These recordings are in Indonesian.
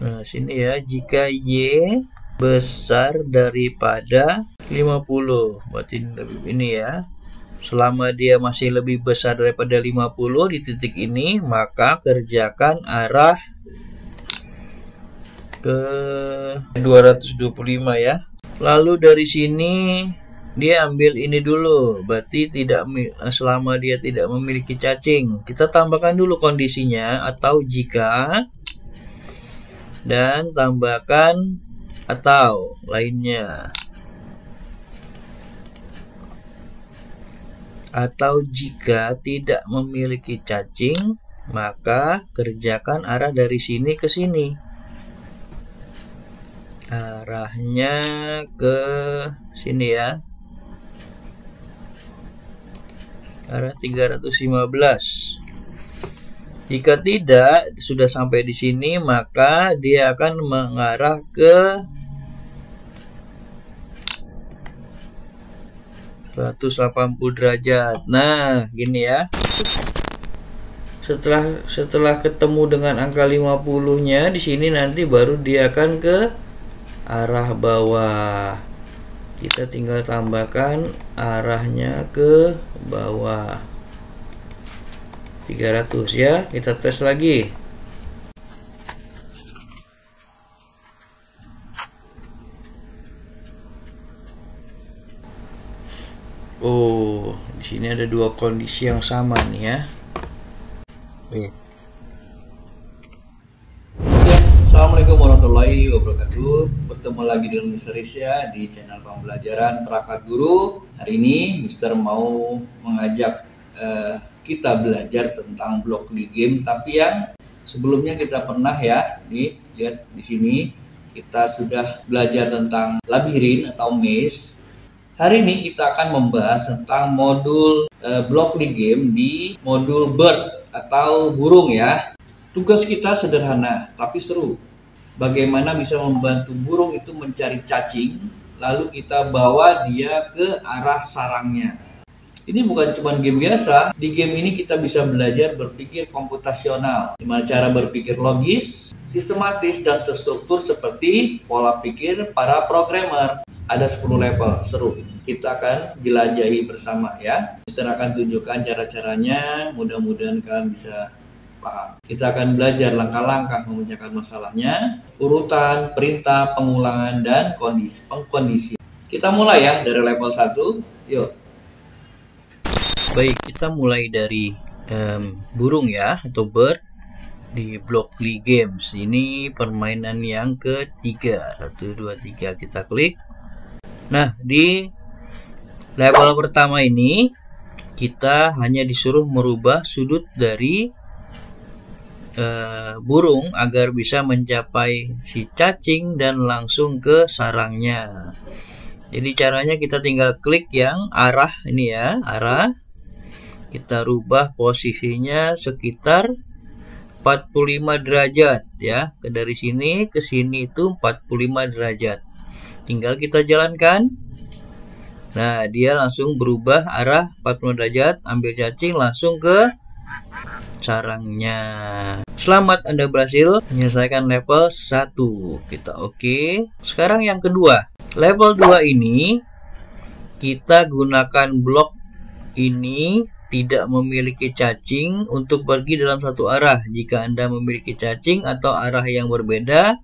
Nah, sini ya, jika Y besar daripada 50. Berarti ini ya. Selama dia masih lebih besar daripada 50 di titik ini, maka kerjakan arah ke 225 ya. Lalu dari sini dia ambil ini dulu, berarti selama dia tidak memiliki cacing. Kita tambahkan dulu kondisinya atau jika, dan tambahkan atau lainnya. Atau jika tidak memiliki cacing, maka kerjakan arah dari sini ke sini. Arahnya ke sini ya. Arah 315. Jika tidak, sudah sampai di sini, maka dia akan mengarah ke 180 derajat. Nah, gini ya. Setelah ketemu dengan angka 50-nya di sini, nanti baru dia akan ke arah bawah. Kita tinggal tambahkan arahnya ke bawah. 300 ya. Kita tes lagi. Oh, di sini ada dua kondisi yang sama nih ya. Oke. Assalamualaikum warahmatullahi wabarakatuh. Bertemu lagi dengan Mr. Risya di channel pembelajaran Perangkat Guru. Hari ini Mr. mau mengajak kita belajar tentang blok di game, tapi yang sebelumnya kita pernah ya, nih lihat di sini kita sudah belajar tentang labirin atau maze. Hari ini kita akan membahas tentang modul blok di game di modul bird atau burung ya. Tugas kita sederhana tapi seru. Bagaimana bisa membantu burung itu mencari cacing, lalu kita bawa dia ke arah sarangnya. Ini bukan cuma game biasa. Di game ini kita bisa belajar berpikir komputasional. Gimana cara berpikir logis, sistematis, dan terstruktur seperti pola pikir para programmer. Ada 10 level, seru. Kita akan jelajahi bersama ya. Mister akan tunjukkan cara-caranya, mudah-mudahan kalian bisa paham. Kita akan belajar langkah-langkah memecahkan masalahnya, urutan, perintah, pengulangan, dan pengkondisi. Kita mulai ya dari level 1. Yuk. Baik, kita mulai dari burung ya, atau bird di Blockly Games. Ini permainan yang ketiga. 1, 2, 3 kita klik. Nah, di level pertama ini kita hanya disuruh merubah sudut dari burung agar bisa mencapai si cacing dan langsung ke sarangnya. Jadi caranya kita tinggal klik yang arah ini ya, arah. Kita rubah posisinya sekitar 45 derajat ya. Dari sini ke sini itu 45 derajat. Tinggal kita jalankan. Nah, dia langsung berubah arah 45 derajat, ambil cacing langsung ke sarangnya. Selamat, Anda berhasil menyelesaikan level 1. Kita oke. Sekarang yang kedua. Level 2 ini kita gunakan blok ini tidak memiliki cacing untuk pergi dalam satu arah. Jika Anda memiliki cacing atau arah yang berbeda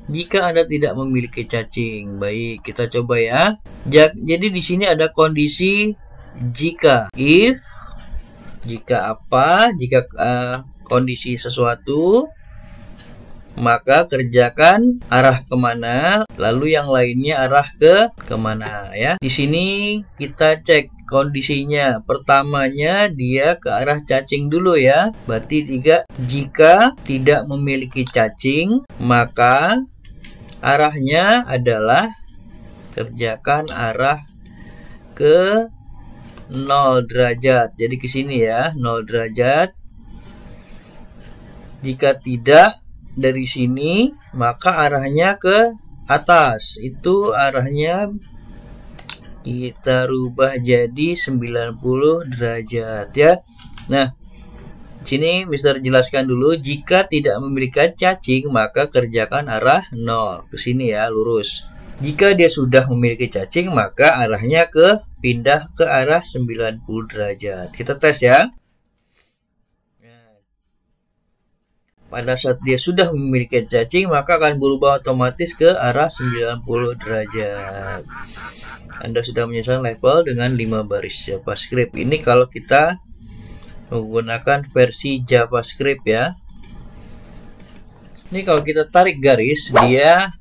jika Anda tidak memiliki cacing. Baik, kita coba ya. Jadi di sini ada kondisi jika. If, jika apa? Jika kondisi sesuatu, maka kerjakan arah kemana, lalu yang lainnya arah ke kemana ya. Di sini kita cek kondisinya. Pertamanya dia ke arah cacing dulu ya. Berarti jika tidak memiliki cacing, maka arahnya adalah kerjakan arah ke 0 derajat. Jadi ke sini ya, 0 derajat. Jika tidak dari sini, maka arahnya ke atas. Itu arahnya kita rubah jadi 90 derajat ya. Nah, Sini Mister jelaskan dulu, jika tidak memiliki cacing maka kerjakan arah 0 ke sini ya, lurus. Jika dia sudah memiliki cacing maka arahnya pindah ke arah 90 derajat. Kita tes ya. Pada saat dia sudah memiliki cacing maka akan berubah otomatis ke arah 90 derajat. Anda sudah menyelesaikan level dengan 5 baris JavaScript. Ini kalau kita menggunakan versi JavaScript ya. Ini kalau kita tarik garis, dia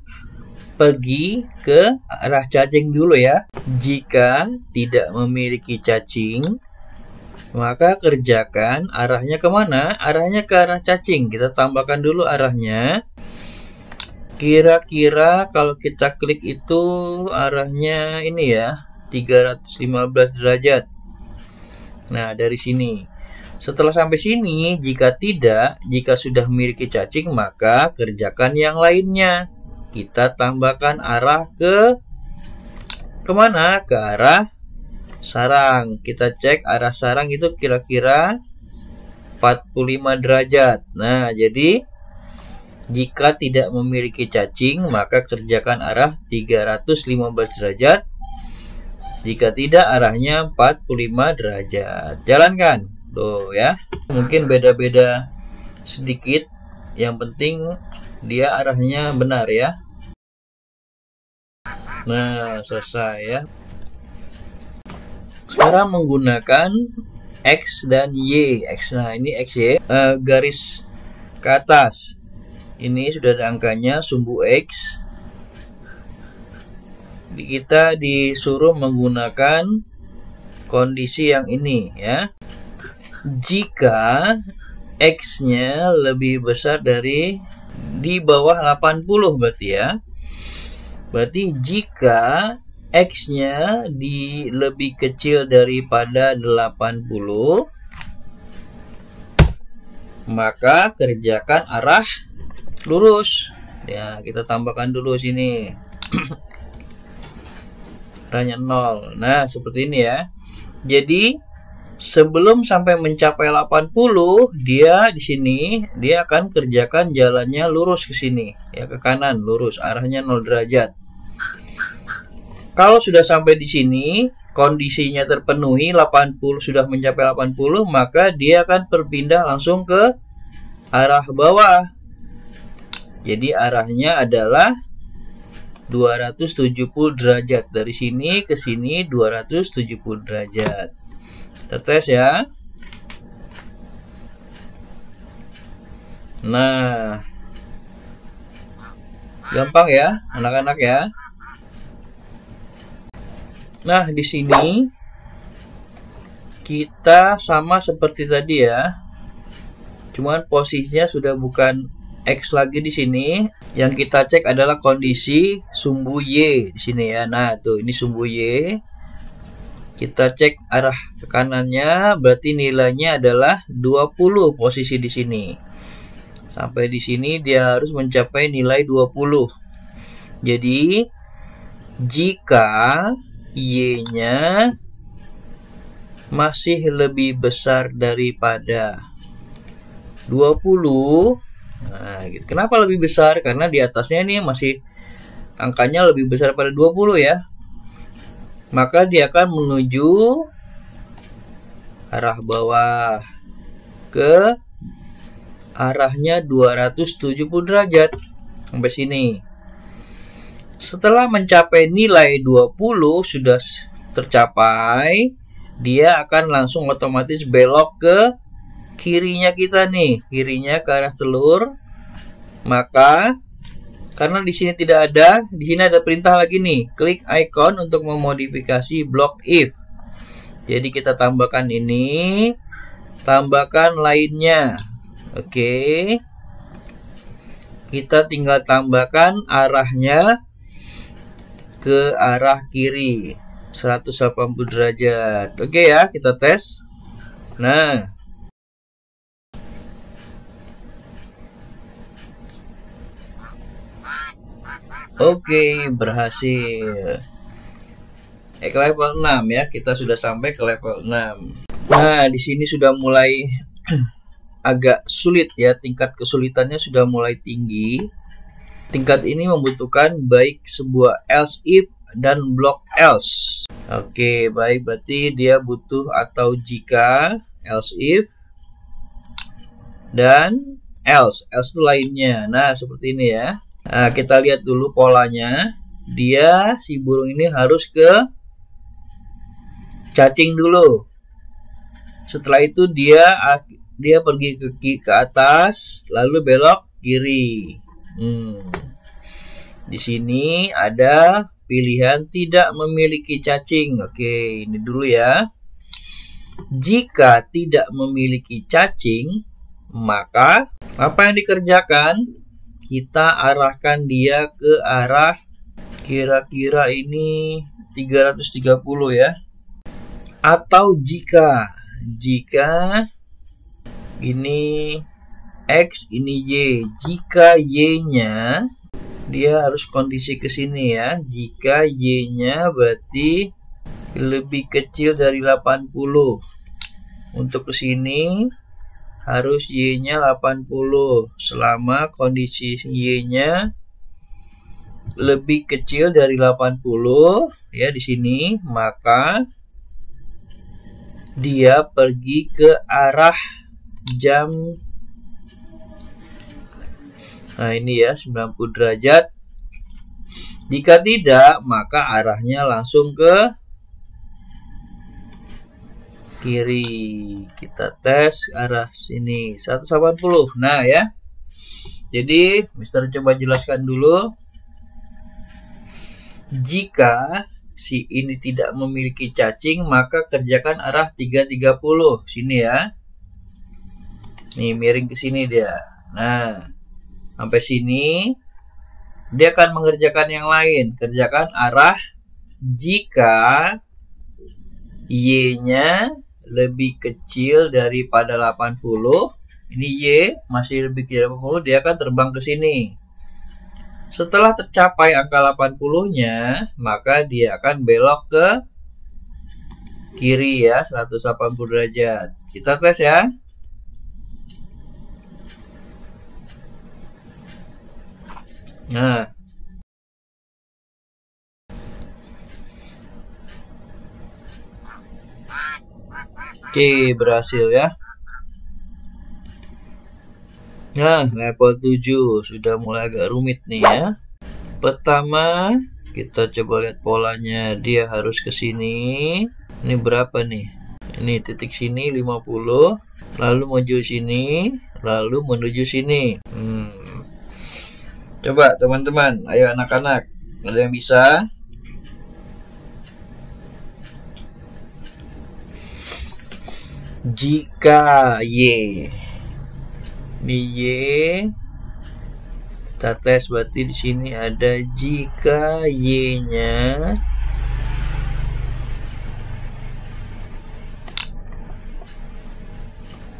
pergi ke arah cacing dulu ya. Jika tidak memiliki cacing, maka kerjakan arahnya kemana? Arahnya ke arah cacing. Kita tambahkan dulu arahnya. Kira-kira kalau kita klik itu arahnya ini ya, 315 derajat. Nah, dari sini. Setelah sampai sini, jika sudah memiliki cacing, maka kerjakan yang lainnya. Kita tambahkan arah kemana? Ke arah sarang. Kita cek arah sarang itu kira-kira 45 derajat. Nah, jadi jika tidak memiliki cacing, maka kerjakan arah 315 derajat. Jika tidak, arahnya 45 derajat. Jalankan. Tuh ya, mungkin beda-beda sedikit, yang penting dia arahnya benar ya. Nah, selesai ya. Sekarang menggunakan X dan Y. Nah, ini X Y, garis ke atas. Ini sudah ada angkanya, sumbu X. Kita disuruh menggunakan kondisi yang ini ya. Jika X-nya lebih besar dari di bawah 80 berarti ya. Berarti jika X-nya lebih kecil daripada 80, maka kerjakan arah lurus. Ya, kita tambahkan dulu sini. Arahnya 0. Nah, seperti ini ya. Jadi sebelum sampai mencapai 80, dia di sini dia akan kerjakan jalannya lurus ke sini, ya, ke kanan lurus, arahnya 0 derajat. Kalau sudah sampai di sini, kondisinya terpenuhi, 80 sudah mencapai 80, maka dia akan berpindah langsung ke arah bawah. Jadi arahnya adalah 270 derajat. Dari sini ke sini 270 derajat. Kita tes ya. Nah, gampang ya anak-anak ya. Nah, di sini kita sama seperti tadi ya. Cuman posisinya sudah bukan X lagi di sini. Yang kita cek adalah kondisi sumbu Y di sini ya. Nah, tuh ini sumbu Y. Kita cek arah ke kanannya, berarti nilainya adalah 20 posisi di sini. Sampai di sini dia harus mencapai nilai 20. Jadi jika Y-nya masih lebih besar daripada 20, nah gitu. Kenapa lebih besar? Karena di atasnya ini masih angkanya lebih besar pada 20 ya. Maka dia akan menuju arah bawah ke arahnya 270 derajat sampai sini. Setelah mencapai nilai 20 sudah tercapai, dia akan langsung otomatis belok ke kirinya kita nih, kirinya ke arah telur. Maka karena di sini tidak ada, di sini ada perintah lagi nih, klik icon untuk memodifikasi blok if. Jadi kita tambahkan ini, tambahkan lainnya. Oke. Kita tinggal tambahkan arahnya ke arah kiri 180 derajat. Oke ya, kita tes. Nah, oke, berhasil. Ke level 6 ya, kita sudah sampai ke level 6. Nah, di sini sudah mulai agak sulit ya, tingkat kesulitannya sudah mulai tinggi. Tingkat ini membutuhkan baik sebuah else if dan block else. Oke, baik, berarti dia butuh atau jika, else if, dan else itu lainnya. Nah, seperti ini ya. Nah, kita lihat dulu polanya. Dia, si burung ini harus ke cacing dulu. Setelah itu dia pergi ke atas, lalu belok kiri. Di sini ada pilihan tidak memiliki cacing. Oke, ini dulu ya. Jika tidak memiliki cacing, maka apa yang dikerjakan? Kita arahkan dia ke arah kira-kira ini 330 ya. Atau jika ini X, ini Y. Jika Y-nya dia harus kondisi ke sini ya. Jika Y-nya berarti lebih kecil dari 80. Untuk ke sini harus Y-nya 80. Selama kondisi Y-nya lebih kecil dari 80 ya di sini, maka dia pergi ke arah jam. Nah, ini ya 90 derajat. Jika tidak, maka arahnya langsung ke kiri. Kita tes arah sini 180. Nah ya. Jadi, Mister coba jelaskan dulu. Jika si ini tidak memiliki cacing, maka kerjakan arah 330. Sini ya. Nih, miring ke sini dia. Nah, sampai sini dia akan mengerjakan yang lain. Kerjakan arah jika Y-nya lebih kecil daripada 80. Ini Y masih lebih kecil dari 80, dia akan terbang ke sini. Setelah tercapai angka 80-nya, maka dia akan belok ke kiri ya, 180 derajat. Kita tes ya. Nah, oke, berhasil ya. Nah, level 7 sudah mulai agak rumit nih ya. Pertama, kita coba lihat polanya. Dia harus ke sini. Ini berapa nih? Ini titik sini 50, lalu menuju sini, lalu menuju sini. Coba teman-teman, ayo anak-anak, ada yang bisa? Jika Y, ini Y, kita tes berarti di sini ada jika Y-nya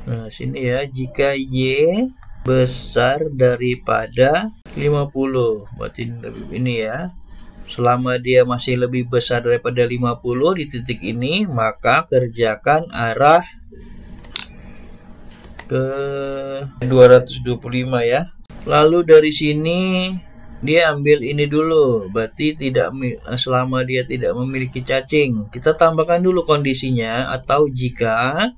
nah sini ya, jika Y besar daripada 50, berarti ini ya. Selama dia masih lebih besar daripada 50 di titik ini, maka kerjakan arah ke 225 ya. Lalu dari sini dia ambil ini dulu, berarti selama dia tidak memiliki cacing. Kita tambahkan dulu kondisinya atau jika,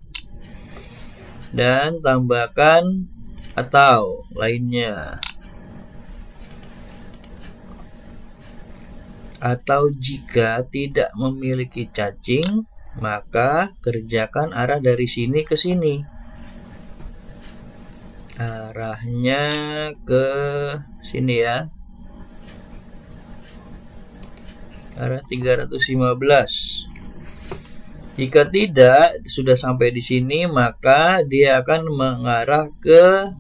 dan tambahkan atau lainnya. Atau jika tidak memiliki cacing, maka kerjakan arah dari sini ke sini. Arahnya ke sini ya. Arah 315. Jika tidak sudah sampai di sini, maka dia akan mengarah ke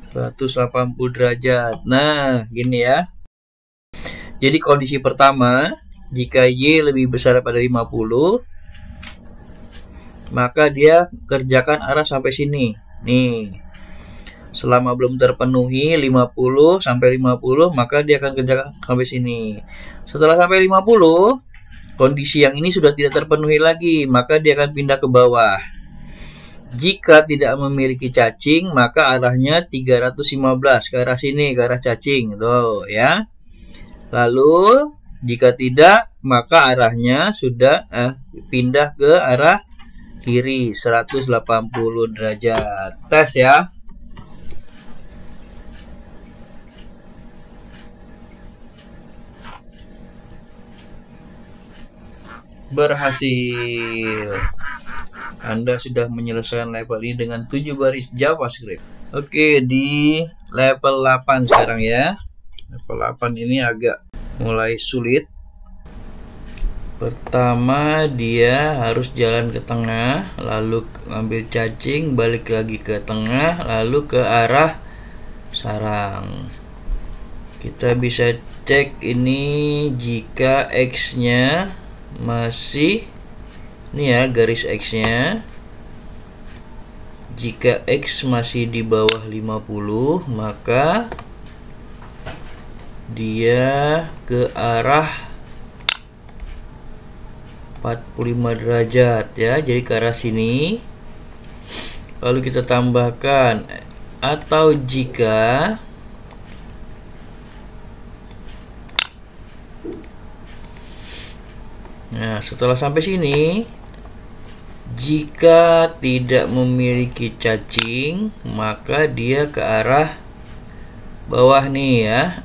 180 derajat. Nah, gini ya. Jadi kondisi pertama, jika Y lebih besar daripada 50, maka dia kerjakan arah sampai sini. Nih. Selama belum terpenuhi 50 sampai 50, maka dia akan kerjakan sampai sini. Setelah sampai 50, kondisi yang ini sudah tidak terpenuhi lagi, maka dia akan pindah ke bawah. Jika tidak memiliki cacing, maka arahnya 315 ke arah sini, ke arah cacing, tuh ya. Lalu jika tidak, maka arahnya sudah pindah ke arah kiri 180 derajat. Tes ya. Berhasil. Anda sudah menyelesaikan level ini dengan 7 baris JavaScript. Oke, di level 8 sekarang ya. Level 8 ini agak mulai sulit. Pertama, dia harus jalan ke tengah, lalu ambil cacing, balik lagi ke tengah, lalu ke arah sarang. Kita bisa cek ini jika X-nya masih ini ya, garis X-nya. Jika X masih di bawah 50, maka dia ke arah 45 derajat ya. Jadi ke arah sini. Lalu kita tambahkan, atau jika nah, setelah sampai sini, jika tidak memiliki cacing, maka dia ke arah bawah nih ya.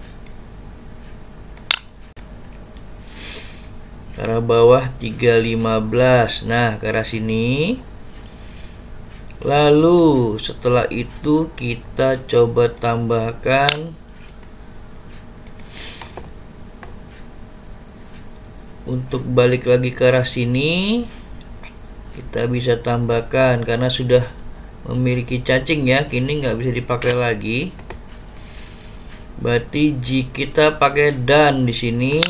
Ke arah bawah 315. Nah, ke arah sini. Lalu setelah itu kita coba tambahkan untuk balik lagi ke arah sini. Kita bisa tambahkan karena sudah memiliki cacing ya, kini nggak bisa dipakai lagi. Berarti jika kita pakai dan di sini,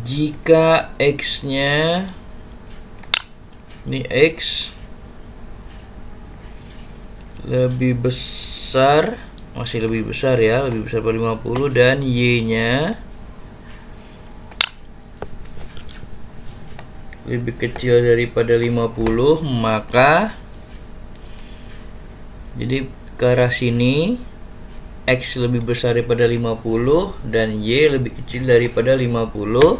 jika X-nya ini X lebih besar, masih lebih besar ya, lebih besar dari 50, dan Y-nya lebih kecil daripada 50, maka jadi ke arah sini X lebih besar daripada 50 dan Y lebih kecil daripada 50,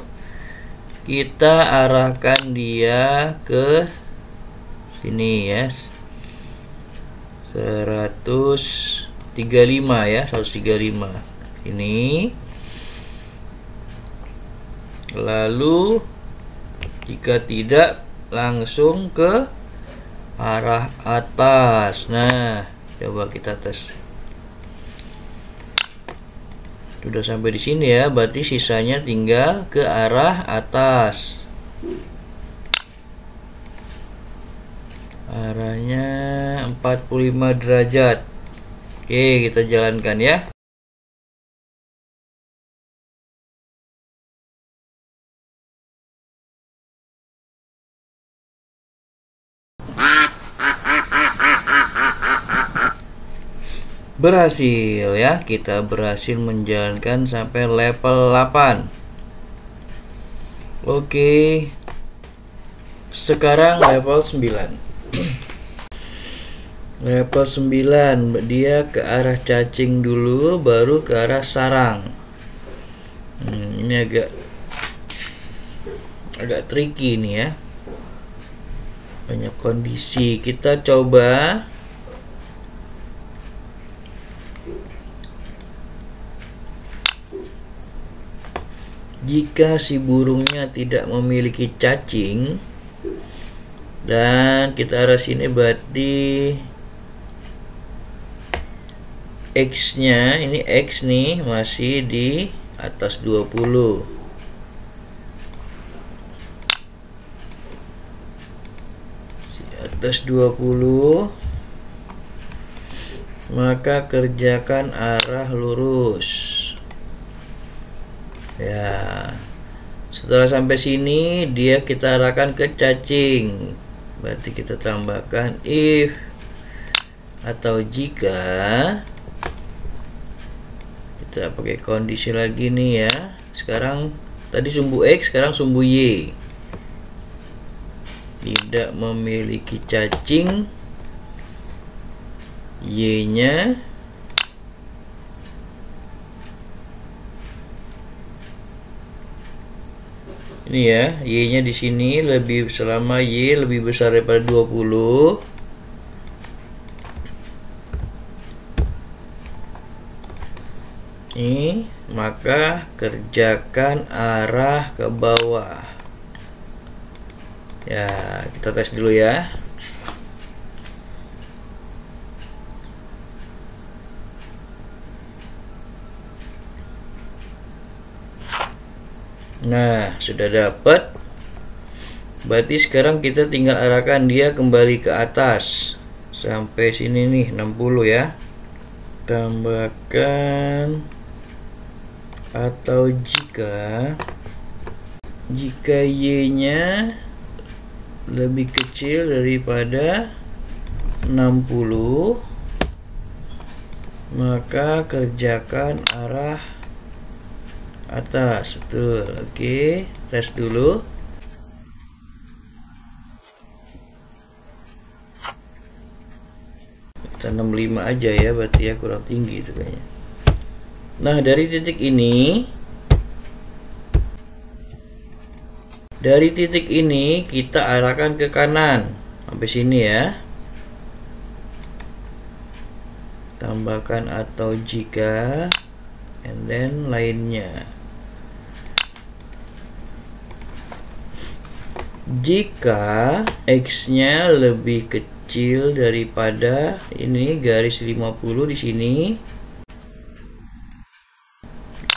kita arahkan dia ke sini ya, 135 ya, 135 ini. Lalu jika tidak, langsung ke arah atas. Nah, coba kita tes. Sudah sampai di sini ya, berarti sisanya tinggal ke arah atas. Arahnya 45 derajat. Oke, kita jalankan ya. Berhasil ya, kita berhasil menjalankan sampai level 8. Oke, sekarang level 9. Level 9 dia ke arah cacing dulu, baru ke arah sarang. Ini agak tricky nih ya, banyak kondisi. Kita coba jika si burungnya tidak memiliki cacing dan kita arah sini, berarti X-nya ini X nih masih di atas 20. Di atas 20, maka kerjakan arah lurus. Ya, setelah sampai sini dia kita arahkan ke cacing, berarti kita tambahkan if atau jika. Kita pakai kondisi lagi nih ya. Sekarang Tadi sumbu X, sekarang sumbu Y. Tidak memiliki cacing. Y-nya ini ya, Y-nya di sini lebih selama Y lebih besar daripada 20. Ini maka kerjakan arah ke bawah. Ya, kita tes dulu ya. Nah, sudah dapat. Berarti sekarang kita tinggal arahkan dia kembali ke atas. Sampai sini nih, 60 ya. Tambahkan atau jika Y-nya lebih kecil daripada 60, maka kerjakan arah atas. Betul. Oke, tes dulu. Kita 65 aja ya, berarti ya kurang tinggi itu kayaknya. Nah, dari titik ini kita arahkan ke kanan sampai sini ya. Tambahkan atau jika, and then lainnya. Jika X-nya lebih kecil daripada ini garis 50 di sini,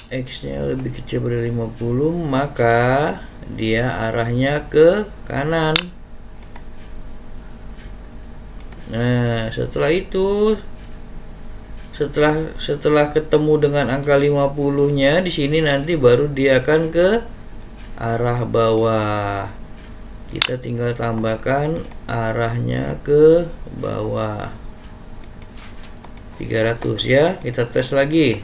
X-nya lebih kecil dari 50, maka dia arahnya ke kanan. Nah, setelah itu setelah ketemu dengan angka 50-nya di sini, nanti baru dia akan ke arah bawah. Kita tinggal tambahkan arahnya ke bawah 300 ya. Kita tes lagi.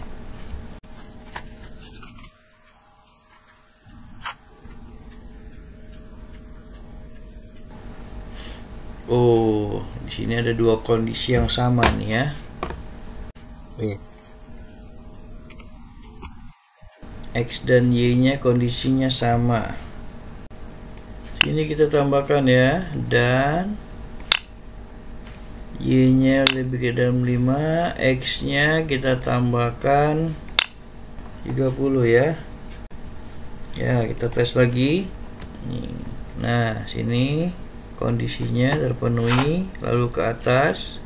Oh, di sini ada dua kondisi yang sama nih ya. X dan Y-nya kondisinya sama. Sini kita tambahkan ya, dan Y-nya lebih ke dalam 5, X-nya kita tambahkan 30 ya. Ya, kita tes lagi. Nah, sini kondisinya terpenuhi, lalu ke atas,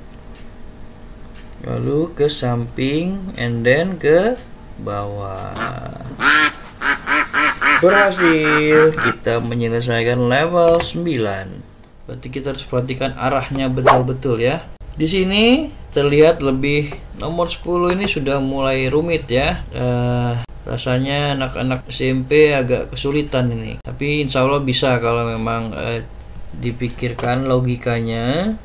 lalu ke samping, and then ke bawah. Berhasil, kita menyelesaikan level 9. Berarti kita harus perhatikan arahnya betul-betul ya. Di sini terlihat lebih nomor 10 ini sudah mulai rumit ya. Rasanya anak-anak SMP agak kesulitan ini. Tapi insya Allah bisa kalau memang dipikirkan logikanya.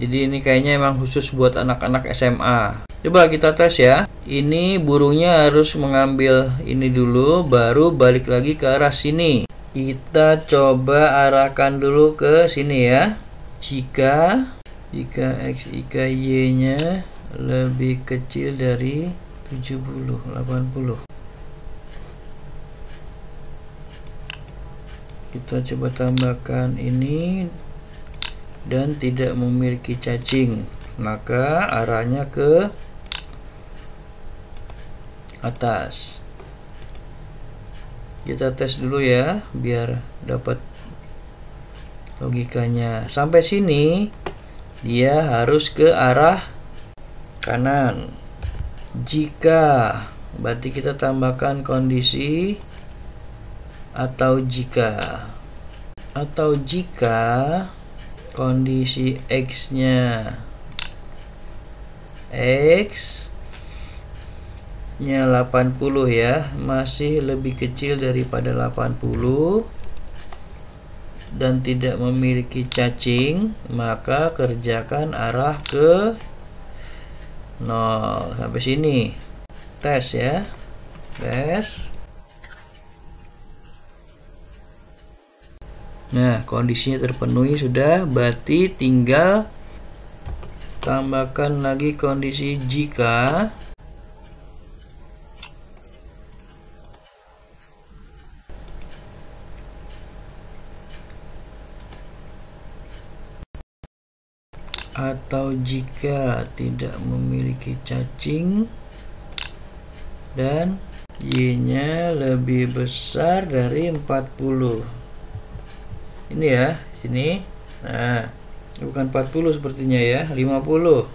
Jadi ini kayaknya emang khusus buat anak-anak SMA. Coba kita tes ya. Ini burungnya harus mengambil ini dulu, baru balik lagi ke arah sini. Kita coba arahkan dulu ke sini ya. Jika X, jika Y-nya lebih kecil dari 70, 80. Kita coba tambahkan ini dan tidak memiliki cacing, maka arahnya ke atas. Kita tes dulu ya biar dapat logikanya. Sampai sini dia harus ke arah kanan. Jika, berarti kita tambahkan kondisi atau jika kondisi X-nya nya 80 ya, masih lebih kecil daripada 80 dan tidak memiliki cacing, maka kerjakan arah ke 0 sampai sini. Tes ya. Tes. Nah, kondisinya terpenuhi sudah, berarti tinggal tambahkan lagi kondisi jika atau jika tidak memiliki cacing dan Y-nya lebih besar dari 40. Ini ya, sini. Nah, bukan 40 sepertinya ya, 50.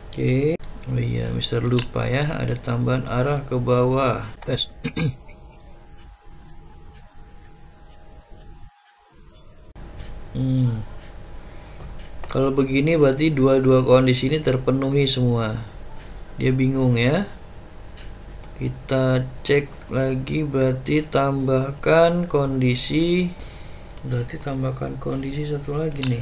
Oke. Oh iya, Mister lupa ya, ada tambahan arah ke bawah. Tes. Kalau begini berarti dua-dua kondisi ini terpenuhi semua. Dia bingung ya. Kita cek lagi, berarti tambahkan kondisi satu lagi nih.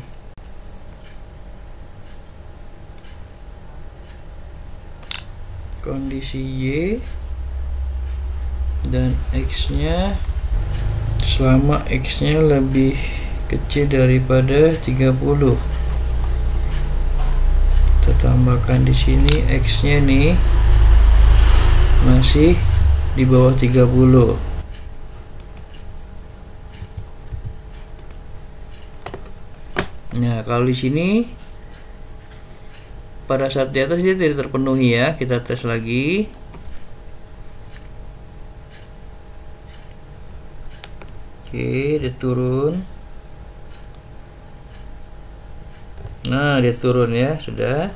Kondisi Y dan X-nya selama X-nya lebih kecil daripada 30. Kita tambahkan di sini X-nya nih masih di bawah 30. Nah, kalau di sini pada saat di atas dia tidak terpenuhi ya. Kita tes lagi. Oke, dia turun. Nah, dia turun ya, sudah.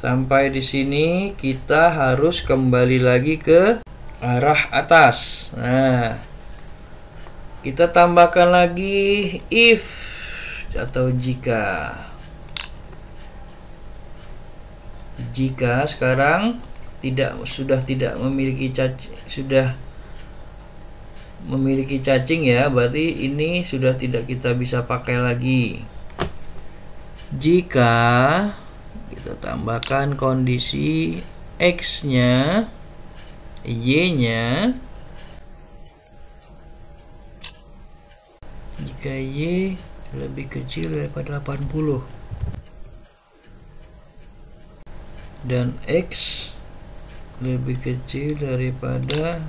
Sampai di sini kita harus kembali lagi ke arah atas. Nah, kita tambahkan lagi if atau jika. Jika sekarang sudah tidak memiliki cacing ya, berarti ini sudah tidak kita bisa pakai lagi. Jika kita tambahkan kondisi X-nya, Y-nya, jika Y lebih kecil daripada 80 dan X lebih kecil daripada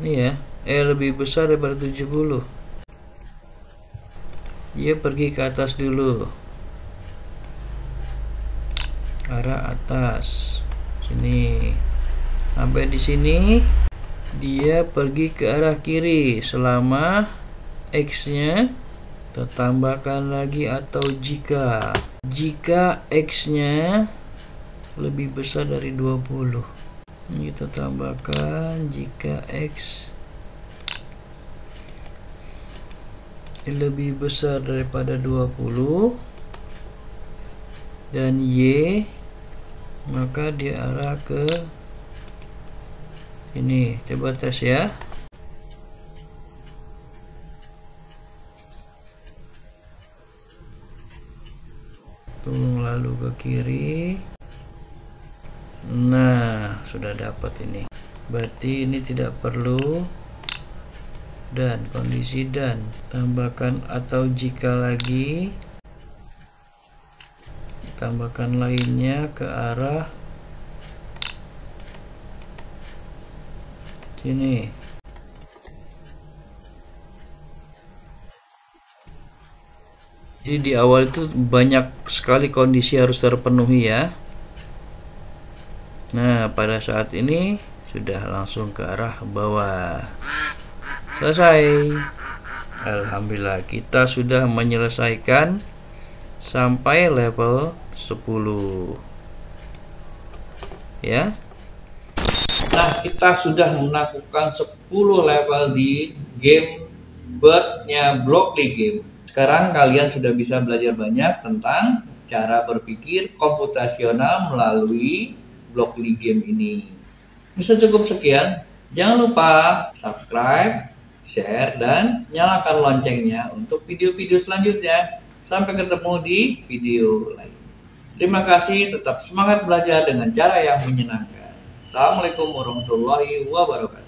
ini ya, lebih besar daripada 70, dia pergi ke atas dulu, arah atas sini. Sampai di sini dia pergi ke arah kiri selama X-nya kita tambahkan lagi atau jika X-nya lebih besar dari 20. Ini kita tambahkan jika X lebih besar daripada 20 dan Y, maka dia arah ke ini. Coba tes ya. Turun lalu ke kiri. Nah, sudah dapat ini. Berarti ini tidak perlu dan kondisi dan tambahkan atau jika lagi, tambahkan lainnya ke arah sini. Jadi di awal itu banyak sekali kondisi harus terpenuhi ya. Nah, pada saat ini sudah langsung ke arah bawah. Selesai. Alhamdulillah, kita sudah menyelesaikan sampai level 10 ya. Nah, kita sudah melakukan 10 level di game Bird-nya Blockly Game. Sekarang kalian sudah bisa belajar banyak tentang cara berpikir komputasional melalui Blockly Game ini. Bisa cukup sekian. Jangan lupa subscribe, share, dan nyalakan loncengnya untuk video-video selanjutnya. Sampai ketemu di video lain. Terima kasih, tetap semangat belajar dengan cara yang menyenangkan. Assalamualaikum warahmatullahi wabarakatuh.